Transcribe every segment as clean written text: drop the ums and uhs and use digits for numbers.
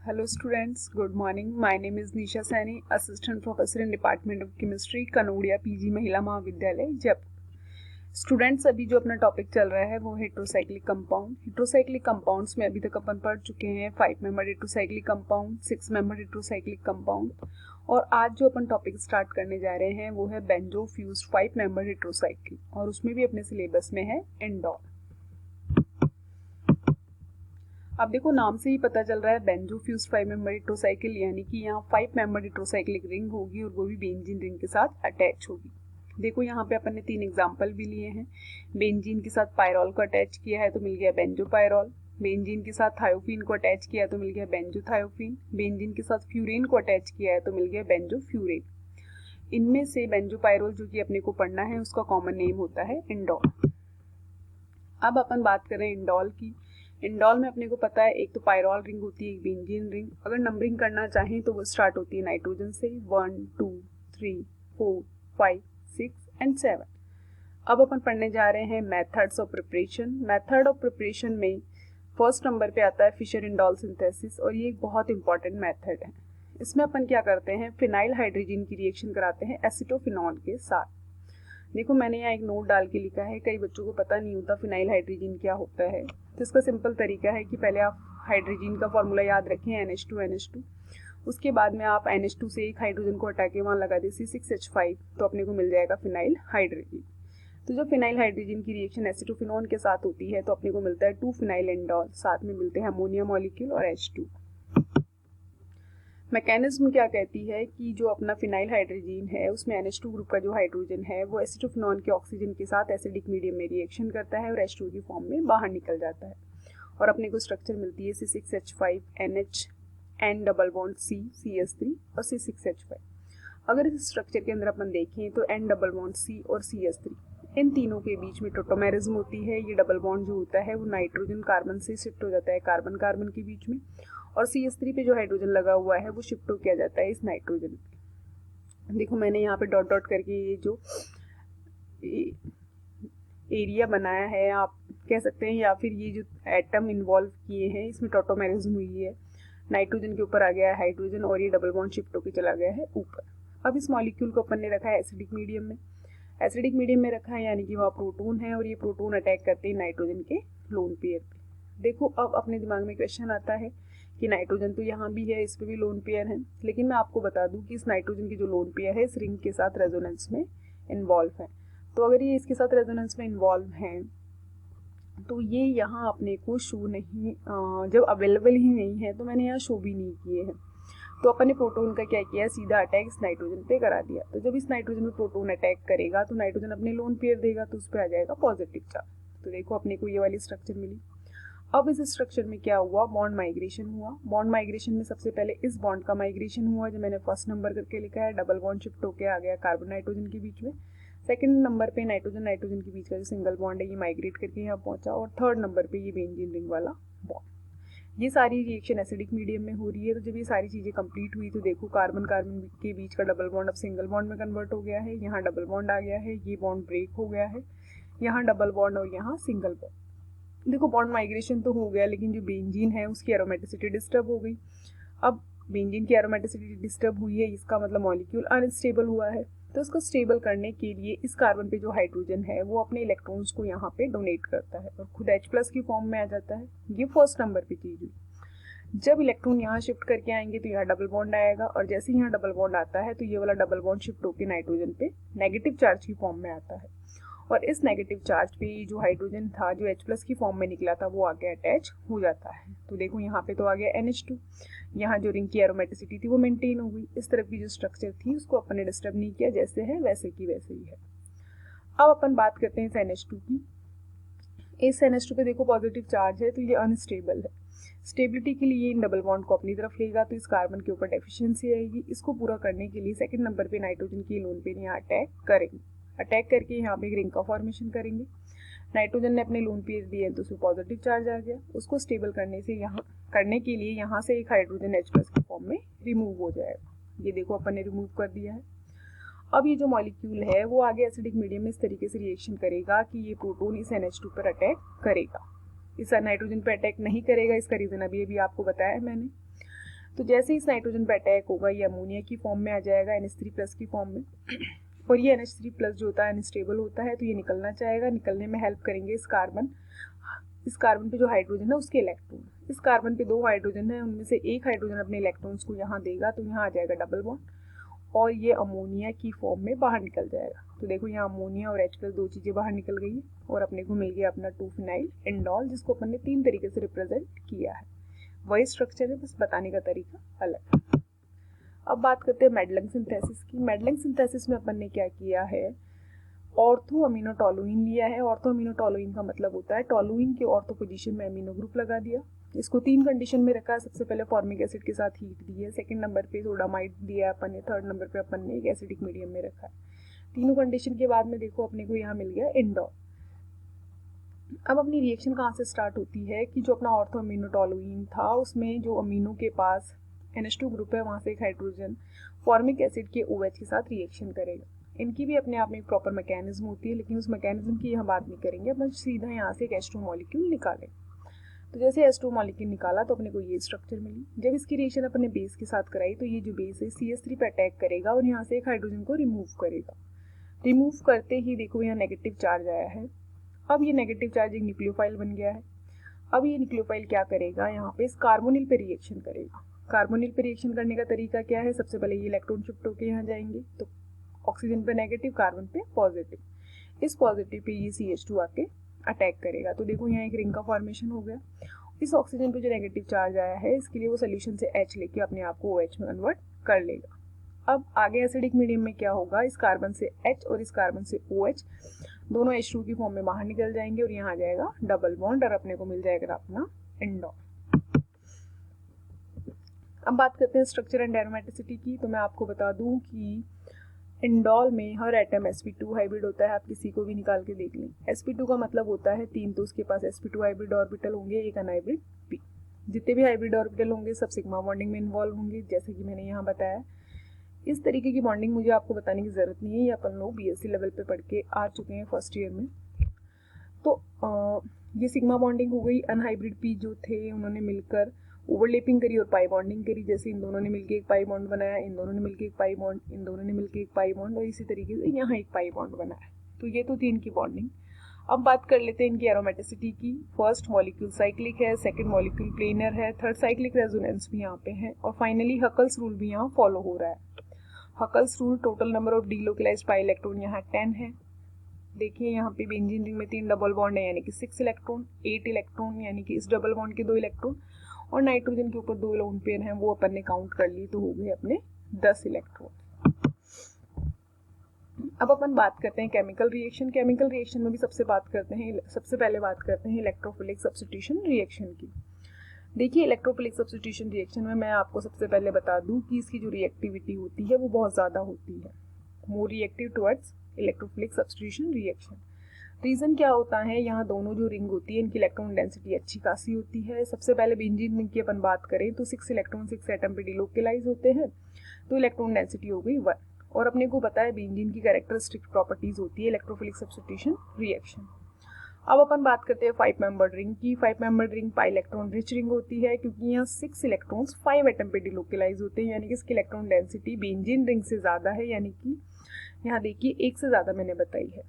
Hello students, good morning. My name is Nisha Saini, Assistant Professor in Department of Chemistry, Kanodia PG महिला महाविद्यालय Jaipur. Students अभी जो अपना topic चल रहा है वो हेट्रोसाइक्लिक कंपाउंड। हेट्रोसाइक्लिक कंपाउंड्स में अभी तक अपन पढ़ चुके हैं 5 member heterocyclic compound, 6 member heterocyclic compound और आज जो अपन टॉपिक स्टार्ट करने जा रहे हैं वो है बेंजो फ्यूज्ड 5 मेंबर हेट्रोसाइक्लिक और उसमें भी अपने सिलेबस में है एंडोल। अब देखो नाम से ही पता चल रहा है बेंजो फ्यूज्ड 5 मेंबर हेट्रोसाइकिल, यानी कि यहाँ 5 मेंबर हेट्रोसाइक्लिक रिंग होगी और वो भी बेंजीन रिंग के साथ अटैच होगी। देखो यहाँ पे अपन ने 3 एग्जांपल भी लिए हैं। बेंजीन के साथ पायरॉल को अटैच किया है तो मिल गया बेंजोपायरॉल। बेंजीन के साथ थायोफीन को अटैच किया तो मिल गया बेंजोथायोफीन। बेंजीन के साथ फ्यूरेन को अटैच किया है तो मिल गया बेंजोफ्यूरेन। इनमें से बेंजोपायरॉल जो कि अपने को पढ़ना है उसका कॉमन नेम होता है इंडोल। अब अपन बात करें इंडोल की। इंडोल में अपने को पता है एक तो पायरॉल रिंग होती है, एक बेंजीन रिंग। अगर नंबरिंग करना चाहें तो वो स्टार्ट होती है नाइट्रोजन से 1 2 3 4 5 6 एंड 7। अब अपन पढ़ने जा रहे हैं methods of preparation. Method of preparation में फर्स्ट नंबर पे आता है फिशर इंडोल सिंथेसिस और ये एक बहुत इंपॉर्टेंट मेथड है। इसमें अपन क्या करते हैं, फिनाइल हाइड्रोजन की रिएक्शन कराते हैं एसिटोफिनॉल के साथ। देखो मैंने यहाँ एक नोट डाल के लिखा है, कई बच्चों को पता नहीं होता फिनाइल हाइड्रोजन क्या होता है। तो इसका सिंपल तरीका है कि पहले आप हाइड्रोजन का फॉर्मूला याद रखें NH2 उसके बाद में आप NH2 से एक हाइड्रोजन को हटा के वहाँ लगा दें C6H5 तो अपने को मिल जाएगा फिनाइल हाइड्रोजन। तो जब फिनाइल हाइड्रोजन की रिएक्शन एसिटोफिनॉन के साथ होती है तो अपने को मिलता है 2 फिनाइल एंडोल, साथ में मिलते हैं अमोनिया मॉलिक्यूल और H2। मैकेनिज्म क्या कहती है कि जो अपना फिनाइल हाइड्रोजन है उसमें NH2 ग्रुप का जो हाइड्रोजन है वो एसिटोफिनॉन के ऑक्सीजन के साथ एसिडिक मीडियम में रिएक्शन करता है और H2 की फॉर्म में बाहर निकल जाता है और अपने को स्ट्रक्चर मिलती है C6H5 NH N double bond C CS3 और C6H5। अगर इस स्ट्रक्चर के अंदर अपन देखें तो N डबल बॉन्ड C और CS3 इन तीनों के बीच में टोटोमेरिज्म होती है। ये डबल बॉन्ड जो होता है वो नाइट्रोजन कार्बन से शिफ्ट हो जाता है कार्बन कार्बन के बीच में और CS3 पे जो हाइड्रोजन लगा हुआ है वो शिफ्ट किया जाता है इस नाइट्रोजन पे। देखो मैंने यहाँ पे डॉट डॉट करके ये जो एरिया बनाया है आप कह सकते हैं, या फिर ये जो एटम इन्वॉल्व किए हैं इसमें टोटोमेरिज्म हुई है। नाइट्रोजन के ऊपर आ गया है हाइड्रोजन और ये डबल बॉन्ड शिफ्ट होकर चला गया है ऊपर। अब इस मॉलिक्यूल को अपन ने रखा है एसिडिक मीडियम में। एसिडिक मीडियम में रखा है यानी कि वहाँ प्रोटोन है और ये प्रोटोन अटैक करते हैं नाइट्रोजन के लोन पेयर पे। देखो अब अपने दिमाग में क्वेश्चन आता है कि नाइट्रोजन तो यहाँ भी है, इस पे भी लोन पेयर है, लेकिन मैं आपको बता दूं कि इस नाइट्रोजन की जो लोन पेयर है इस रिंग के साथ रेजोनेंस में इन्वॉल्व है। तो अगर ये इसके साथ रेजोनेंस में इन्वॉल्व हैं तो ये यहाँ अपने को शो नहीं, जब अवेलेबल ही नहीं है तो मैंने यहाँ शो भी नहीं किए हैं। तो अपन ने प्रोटोन का क्या किया, सीधा अटैक इस नाइट्रोजन पे करा दिया। तो जब इस नाइट्रोजन पे प्रोटोन अटैक करेगा तो नाइट्रोजन अपने लोन पेयर देगा तो उस पर आ जाएगा पॉजिटिव चार्ज। तो देखो अपने को ये वाली स्ट्रक्चर मिली। अब इस स्ट्रक्चर में क्या हुआ, बॉन्ड माइग्रेशन हुआ। बॉन्ड माइग्रेशन में सबसे पहले इस बॉन्ड का माइग्रेशन हुआ जो मैंने फर्स्ट नंबर करके लिखा है, डबल बॉन्ड शिफ्ट होकर आ गया कार्बन नाइट्रोजन के बीच में। सेकंड नंबर पे नाइट्रोजन नाइट्रोजन के बीच का जो सिंगल बॉन्ड है ये माइग्रेट करके यहाँ पहुंचा और थर्ड नंबर पे ये बेंजीन रिंग वाला बॉन्ड। ये सारी रिएक्शन एसिडिक मीडियम में हो रही है। तो जब ये सारी चीज़ें कंप्लीट हुई तो देखो कार्बन कार्बन के बीच का डबल बॉन्ड अब सिंगल बॉन्ड में कन्वर्ट हो गया है, यहाँ डबल बॉन्ड आ गया है, ये बॉन्ड ब्रेक हो गया है, यहाँ डबल बॉन्ड और यहाँ सिंगल बॉन्ड। देखो बॉन्ड माइग्रेशन तो हो गया लेकिन जो बेंजीन है उसकी एरोमेटिसिटी डिस्टर्ब हो गई। अब बेंजीन की एरोमेटिसिटी डिस्टर्ब हुई है, इसका मतलब मॉलिक्यूल अनस्टेबल हुआ है। तो इसको स्टेबल करने के लिए इस कार्बन पे जो हाइड्रोजन है वो अपने इलेक्ट्रॉन्स को यहाँ पे डोनेट करता है और खुद H+ की फॉर्म में आ जाता है। ये फर्स्ट नंबर पे चीज हुई। जब इलेक्ट्रॉन यहाँ शिफ्ट करके आएंगे तो यहाँ डबल बॉन्ड आएगा और जैसे यहाँ डबल बॉन्ड आता है तो ये वाला डबल बॉन्ड शिफ्ट होकर नाइट्रोजन पे नेगेटिव चार्ज की फॉर्म में आता है और इस नेगेटिव चार्ज पे जो हाइड्रोजन था जो H+ की फॉर्म में निकला था वो आगे अटैच हो जाता है। तो देखो यहाँ पे तो आ गया NH2, यहाँ जो रिंग की एरोमेटिसिटी थी वो मेंटेन हो गई। इस तरफ की जो स्ट्रक्चर थी उसको अपन ने डिस्टर्ब नहीं किया, जैसे है वैसे की वैसे ही है। अब अपन बात करते हैं इस NH2 की। इस NH2 पे देखो पॉजिटिव चार्ज है तो ये अनस्टेबल है। स्टेबिलिटी के लिए इन डबल बॉन्ड को अपनी तरफ लेगा तो इस कार्बन के ऊपर डेफिशिएंसी आएगी। इसको पूरा करने के लिए सेकंड नंबर पे नाइट्रोजन की लोन पे यहाँ अटैक करेंगे। अटैक करके यहाँ पे एक रिंग का फॉर्मेशन करेंगे। नाइट्रोजन ने अपने लोन पेयर दिए तो उसमें पॉजिटिव चार्ज आ गया। उसको स्टेबल करने के लिए यहाँ से एक हाइड्रोजन H+ की फॉर्म में रिमूव हो जाएगा। ये देखो अपन ने रिमूव कर दिया है। अब ये जो मॉलिक्यूल है वो आगे एसिडिक मीडियम में इस तरीके से रिएक्शन करेगा कि ये प्रोटोन इस NH2 पर अटैक करेगा, इस नाइट्रोजन पर अटैक नहीं करेगा। इसका रीजन अभी आपको बताया मैंने। तो जैसे इस नाइट्रोजन पे अटैक होगा ये अमोनिया की फॉर्म में आ जाएगा, NH3+ की फॉर्म में, और ये NH3+ जो होता है अनस्टेबल होता है, तो ये निकलना चाहेगा। निकलने में हेल्प करेंगे इस कार्बन पे जो हाइड्रोजन है उसके इलेक्ट्रॉन। इस कार्बन पे 2 हाइड्रोजन है, उनमें से एक हाइड्रोजन अपने इलेक्ट्रॉन्स को यहाँ देगा, तो यहाँ आ जाएगा डबल बॉन्ड और ये अमोनिया की फॉर्म में बाहर निकल जाएगा। तो देखो यहाँ अमोनिया और H+ 2 चीज़ें बाहर निकल गई है और अपने को मिल गया अपना 2-फिनाइल इंडोल, जिसको अपन ने 3 तरीके से रिप्रेजेंट किया है। वही स्ट्रक्चर है, बस बताने का तरीका अलग है। अब बात करते हैं मेडलिंग सिंथेसिस की। मेडलिंग सिंथेसिस में अपन ने क्या किया है, ऑर्थो अमीनो टोलुइन लिया है। ऑर्थो अमीनो टोलुइन का मतलब होता है टोलुइन के ऑर्थो पोजीशन में अमीनो ग्रुप लगा दिया। इसको 3 कंडीशन में रखा है। सबसे पहले फॉर्मिक एसिड के साथ हीट दी है, सेकंड नंबर पे सोडामाइड दिया है अपन ने, थर्ड नंबर पे अपन ने एक एसिडिक मीडियम में रखा है। तीनों कंडीशन के बाद में देखो अपने को यहाँ मिल गया इंडोल। अब अपनी रिएक्शन कहाँ से स्टार्ट होती है कि जो अपना ऑर्थो अमीनो टोलुइन था उसमें जो अमीनो के पास NH2 ग्रुप है वहाँ से एक हाइड्रोजन फॉर्मिक एसिड के OH के साथ रिएक्शन करेगा। इनकी भी अपने आप में एक प्रॉपर मैकेनिज्म होती है, लेकिन उस मैकेनिज्म की यहाँ बात नहीं करेंगे, अपन सीधा यहाँ से एक H2 मॉलिक्यूल निकालें। तो जैसे H2 मॉलिक्यूल निकाला तो अपने को ये स्ट्रक्चर मिली। जब इसकी रिएक्शन अपने बेस के साथ कराई तो ये जो बेस है CH3 पे अटैक करेगा और यहाँ से एक हाइड्रोजन को रिमूव करेगा। रिमूव करते ही देखो यहाँ नेगेटिव चार्ज आया है। अब ये नेगेटिव चार्ज एक न्यूक्लियोफाइल बन गया है। अब ये न्यूक्लियोफाइल क्या करेगा, यहाँ पे इस कार्बोनिल पे रिएक्शन करेगा। कार्बोनिल पे रिएक्शन करने का तरीका क्या है, सबसे पहले ये इलेक्ट्रॉन शिफ्ट होकर यहाँ जाएंगे, तो ऑक्सीजन पे नेगेटिव, कार्बन पे पॉजिटिव। इस पॉजिटिव पे ये CH2 आके अटैक करेगा। तो देखो यहाँ एक रिंग का फॉर्मेशन हो गया। इस ऑक्सीजन पे जो नेगेटिव चार्ज आया है इसके लिए वो सोल्यूशन से H लेके अपने आप को OH में कन्वर्ट कर लेगा। अब आगे एसिडिक मीडियम में क्या होगा, इस कार्बन से H और इस कार्बन से OH दोनों H2 की फॉर्म में बाहर निकल जाएंगे और यहाँ आ जाएगा डबल बॉन्ड और अपने को मिल जाएगा अपना इंडोल। अब बात करते हैं स्ट्रक्चर एंड एरोमेटिसिटी की। तो मैं आपको बता दूं कि इंडोल में हर एटम sp2 हाइब्रिड होता है। आप किसी को भी निकाल के देख लें। sp2 का मतलब होता है 3, तो उसके पास sp2 हाइब्रिड ऑर्बिटल होंगे, एक अनहाइब्रिड p। जितने भी हाइब्रिड ऑर्बिटल होंगे सब सिग्मा बॉन्डिंग में इन्वॉल्व होंगे, जैसे कि मैंने यहाँ बताया। इस तरीके की बॉन्डिंग मुझे आपको बताने की ज़रूरत नहीं है, ये अपन लोग BSc लेवल पे पढ़ के आ चुके हैं फर्स्ट ईयर में। तो ये सिग्मा बॉन्डिंग हो गई। अनहाइब्रिड पी जो थे उन्होंने मिलकर ओवरलैपिंग करी और पाई बॉन्डिंग करी। जैसे इन दोनों ने मिलकर एक पाई बॉन्ड बनाया, इन दोनों ने मिलकर एक पाई बॉन्ड, इन दोनों ने मिलकर एक पाई बॉन्ड, और इसी तरीके से यहाँ एक पाई बॉन्ड बनाया। तो ये तो थी इनकी बॉन्डिंग। अब बात कर लेते हैं इनकी एरोमेटिसिटी की। फर्स्ट मॉलिक्यूल साइक्लिक है, सेकंड मॉलिक्यूल प्लेनर है, थर्ड साइक्लिक रेजोनेंस भी यहाँ पे है, और फाइनली हकल्स रूल भी यहाँ फॉलो हो रहा है। Huckel's rule, total number of delocalised pi electron यहाँ 10 है। देखिए यहाँ पे बेंजीन रिंग में 3 डबल बॉन्ड है यानी कि 6 इलेक्ट्रॉन, 8 इलेक्ट्रॉन यानी कि इस डबल बॉन्ड के 2 इलेक्ट्रॉन, और नाइट्रोजन के ऊपर 2 लोन पेयर हैं वो अपन ने काउंट कर लिए, तो हो गए अपने 10 इलेक्ट्रॉन। अब अपन बात करते हैं केमिकल रिएक्शन। केमिकल रिएक्शन में भी सबसे पहले बात करते हैं इलेक्ट्रोफिलिक सब्स्टिट्यूशन रिएक्शन की। देखिए इलेक्ट्रोफिलिक सब्स्टिट्यूशन रिएक्शन में मैं आपको सबसे पहले बता दूं कि इसकी जो रिएक्टिविटी होती है वो बहुत ज़्यादा होती है, more reactive towards electrophilic substitution reaction. Reason क्या होता है, यहाँ दोनों जो रिंग होती है इनकी इलेक्ट्रॉन डेंसिटी अच्छी खासी होती है। सबसे पहले बेंजीन रिंग की अपन बात करें तो 6 इलेक्ट्रॉन 6 एटम पे डिलोकलाइज होते हैं, तो इलेक्ट्रॉन डेंसिटी हो गई 1। और अपने को पता है बेंजीन की कैरेक्टरिस्टिक प्रॉपर्टीज होती है इलेक्ट्रोफिलिक सब्स्टिट्यूशन रिएक्शन। अब अपन बात करते हैं 5 मेंबर्ड रिंग की। 5 membered ring pi electron rich ring होती है, क्योंकि यहाँ 6 इलेक्ट्रॉन्स 5 एटम पे डिलोकलाइज होते हैं, यानी कि इसकी इलेक्ट्रॉन डेंसिटी बेंजीन रिंग से ज़्यादा है, यानी कि यहाँ देखिए 1 से ज़्यादा मैंने बताई है।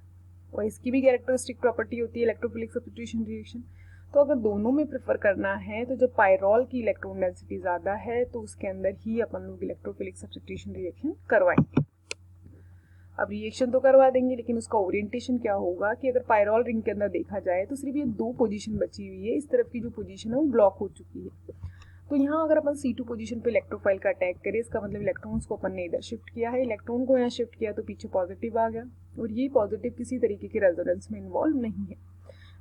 और इसकी भी कैरेक्टरिस्टिक प्रॉपर्टी होती है इलेक्ट्रोफिलिक सब्स्टिट्यूशन रिएक्शन। तो अगर दोनों में प्रेफर करना है तो जब पायरॉल की इलेक्ट्रॉन डेंसिटी ज़्यादा है तो उसके अंदर ही अपन लोग इलेक्ट्रोफिलिक सब्स्टिट्यूशन रिएक्शन करवाएंगे। अब रिएक्शन तो करवा देंगे, लेकिन उसका ओरिएंटेशन क्या होगा कि अगर पायरॉल रिंग के अंदर देखा जाए तो सिर्फ ये 2 पोजीशन बची हुई है, इस तरफ की जो पोजीशन है वो ब्लॉक हो चुकी है। तो यहाँ अगर अपन C2 पोजीशन पे इलेक्ट्रोफाइल का अटैक करें, इसका मतलब इलेक्ट्रॉन्स को अपन ने इधर शिफ्ट किया है, इलेक्ट्रॉन को यहाँ शिफ्ट किया तो पीछे पॉजिटिव आ गया, और ये पॉजिटिव किसी तरीके के रेजोनेंस में इन्वॉल्व नहीं है।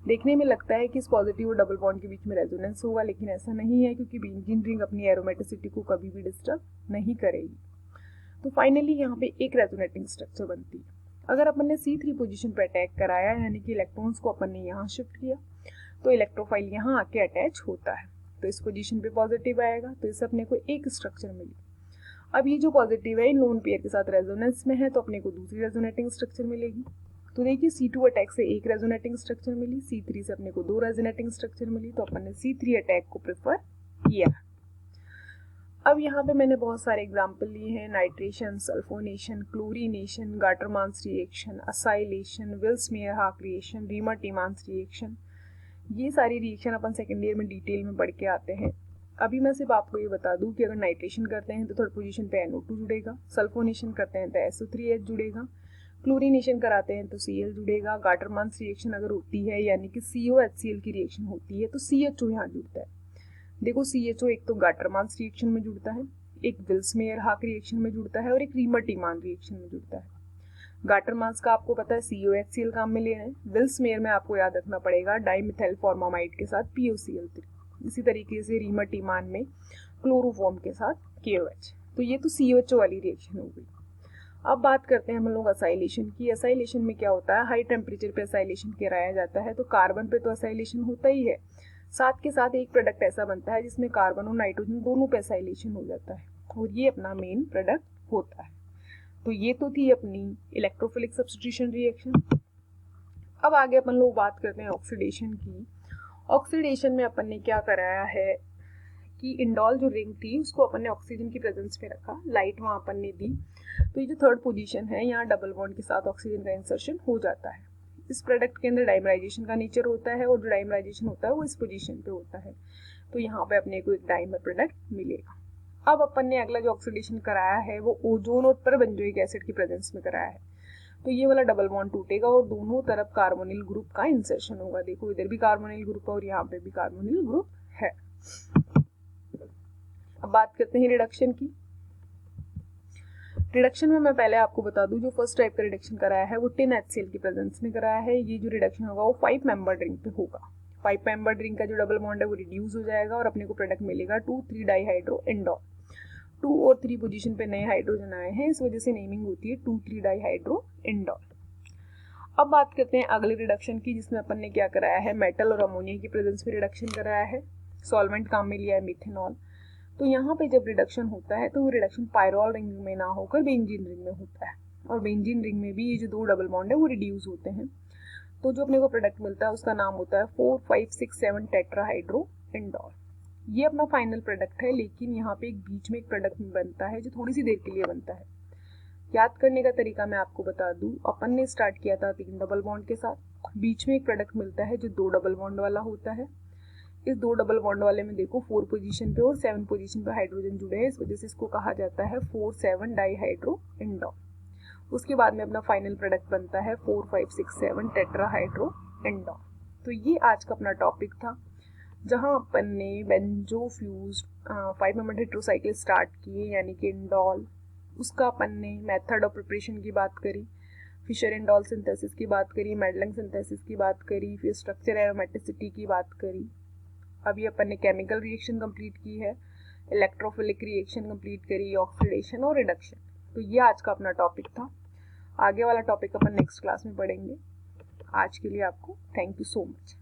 देखने में लगता है कि इस पॉजिटिव और डबल बॉन्ड के बीच में रेजोनेंस होगा, लेकिन ऐसा नहीं है, क्योंकि बेंजीन रिंग अपनी एरोमेटिसिटी को कभी भी डिस्टर्ब नहीं करेगी। तो फाइनली यहाँ पे एक रेजोनेटिंग स्ट्रक्चर बनती है। अगर अपन ने C3 पोजीशन पे अटैक कराया, यानी कि इलेक्ट्रॉन्स को अपन ने यहाँ शिफ्ट किया, तो इलेक्ट्रोफाइल यहाँ आके अटैच होता है, तो इस पोजीशन पे पॉजिटिव आएगा, तो इससे अपने को एक स्ट्रक्चर मिली। अब ये जो पॉजिटिव है इन लोन पेयर के साथ रेजोनेंस में है, तो अपने को दूसरी रेजोनेटिंग स्ट्रक्चर मिलेगी। तो देखिए C2 अटैक से एक रेजोनेटिंग स्ट्रक्चर मिली, C3 से अपने को 2 रेजोनेटिंग स्ट्रक्चर मिली, तो अपन ने C3 अटैक को प्रेफर किया। अब यहाँ पे मैंने बहुत सारे एग्जाम्पल लिए हैं, nitration, sulphonation, chlorination, Gattermann's reaction, acylation, Vilsmeier Haack reaction, Reimer Tiemann's reaction. ये सारी रिएक्शन अपन सेकेंड ईयर में डिटेल में पढ़ के आते हैं। अभी मैं सिर्फ आपको ये बता दूं कि अगर नाइट्रेशन करते हैं तो थर्ड पोजीशन पे NO2 जुड़ेगा, सल्फोनेशन करते हैं तो SO3H जुड़ेगा, क्लोरीनेशन कराते हैं तो Cl जुड़ेगा, गाटरमांस रिएक्शन अगर होती है यानी कि COHCl की रिएक्शन होती है तो CHO यहाँ जुड़ता है। देखो CHO एक तो गाटरमांस रिएक्शन में जुड़ता है, एक विल्स-मेयर-हाक रिएक्शन में जुड़ता है और एक रीमर-टीमान रिएक्शन में जुड़ता है। गाटरमांस का आपको पता है COHCl काम में ले रहे हैं, विल्स-मेयर में आपको याद रखना पड़ेगा डाइमिथाइल फॉर्मामाइड के साथ POCl3, इसी तरीके से रीमर-टीमान में क्लोरोफॉर्म के साथ KOH। तो ये तो CHO वाली रिएक्शन हो गई। अब बात करते हैं हम लोग असाइलेशन की। असाइलेशन में क्या होता है, हाई टेम्परेचर पे असाइलेशन कराया जाता है, तो कार्बन पे तो असाइलेशन होता ही है, साथ के साथ एक प्रोडक्ट ऐसा बनता है जिसमें कार्बन और नाइट्रोजन दोनों पे असाइलेशन हो जाता है और ये अपना मेन प्रोडक्ट होता है। तो ये तो थी अपनी इलेक्ट्रोफिलिक सब्स्टिट्यूशन रिएक्शन। अब आगे अपन लोग बात करते हैं ऑक्सीडेशन की। ऑक्सीडेशन में अपन ने क्या कराया है कि इंडोल जो रिंग थी उसको अपन ने ऑक्सीजन की प्रेजेंस में रखा, लाइट वहाँ अपन ने दी, तो ये जो थर्ड पोजीशन है यहाँ डबल बॉन्ड के साथ ऑक्सीजन का इंसर्शन हो जाता है। इस प्रोडक्ट के अंदर डाइमराइजेशन का नेचर होता है और जो डाइमराइजेशन होता है वो इस पोजीशन पे होता है, तो यहाँ पे अपने को एक डाइमर प्रोडक्ट मिलेगा। अब अपन ने अगला जो ऑक्सीडेशन कराया है वो ओजोन और परबेंजोइक एसिड की प्रेजेंस में कराया है, तो ये वाला डबल बॉन्ड टूटेगा और दोनों तरफ कार्बोनिल ग्रुप का इंसर्शन होगा। देखो इधर भी कार्बोनिल ग्रुप है और यहाँ पे भी कार्बोनिल ग्रुप है। अब बात करते हैं रिडक्शन की। रिडक्शन में मैं पहले आपको बता दूं, जो फर्स्ट टाइप का रिडक्शन कराया है वो टिन HCl की प्रेजेंस में कराया है। ये जो रिडक्शन होगा वो 5 मेंबर रिंग पे होगा। 5 मेंबर रिंग का जो डबल बॉन्ड है वो रिड्यूस हो जाएगा और अपने को प्रोडक्ट मिलेगा 2,3 डाइहाइड्रो इंडोल। 2 और 3 पोजीशन पे नए हाइड्रोजन आए हैं, इस वजह से नेमिंग होती है 2,3 डाइहाइड्रो इंडोल। अब बात करते हैं अगले रिडक्शन की, जिसमें अपन ने क्या कराया है, मेटल और अमोनिया की प्रेजेंस में रिडक्शन कराया है। सॉल्वेंट काम में लिया है मिथेनॉल। तो यहाँ पे जब रिडक्शन होता है तो वो रिडक्शन पायरोल रिंग में ना होकर बेंजीन रिंग में होता है, और बेंजीन रिंग में भी ये जो 2 डबल बॉन्ड है वो रिड्यूस होते हैं। तो जो अपने को प्रोडक्ट मिलता है उसका नाम होता है 4, 5, 6, 7 टेट्राहाइड्रो इंडोल। ये अपना फाइनल प्रोडक्ट है, लेकिन यहाँ पे एक बीच में एक प्रोडक्ट बनता है जो थोड़ी सी देर के लिए बनता है। याद करने का तरीका मैं आपको बता दूं, अपन ने स्टार्ट किया था 3 डबल बॉन्ड के साथ, बीच में एक प्रोडक्ट मिलता है जो 2 डबल बॉन्ड वाला होता है। इस 2 डबल बॉन्ड वाले में देखो 4 पोजीशन पे और 7 पोजीशन पे हाइड्रोजन जुड़े हैं, इस वजह से इसको कहा जाता है 4,7 डाइहाइड्रो इंडोल। उसके बाद में अपना फाइनल प्रोडक्ट बनता है 4, 5, 6, 7 टेट्राहाइड्रो इंडोल। तो ये आज का अपना टॉपिक था, जहां अपन ने बेंजो फ्यूज्ड 5 मेंबर हेटेरोसाइकिल स्टार्ट किए यानी कि इंडोल। उसका अपन ने मेथड ऑफ प्रिपरेशन की बात करी, फिशर इंडोल सिंथेसिस की बात करी, मेडलिंग सिंथेसिस की बात करी, फिर स्ट्रक्चर एरोमेटिसिटी की बात करी। अभी अपन ने केमिकल रिएक्शन कंप्लीट की है, इलेक्ट्रोफिलिक रिएक्शन कंप्लीट करी, ऑक्सीडेशन और रिडक्शन। तो ये आज का अपना टॉपिक था। आगे वाला टॉपिक अपन नेक्स्ट क्लास में पढ़ेंगे। आज के लिए आपको थैंक यू सो मच।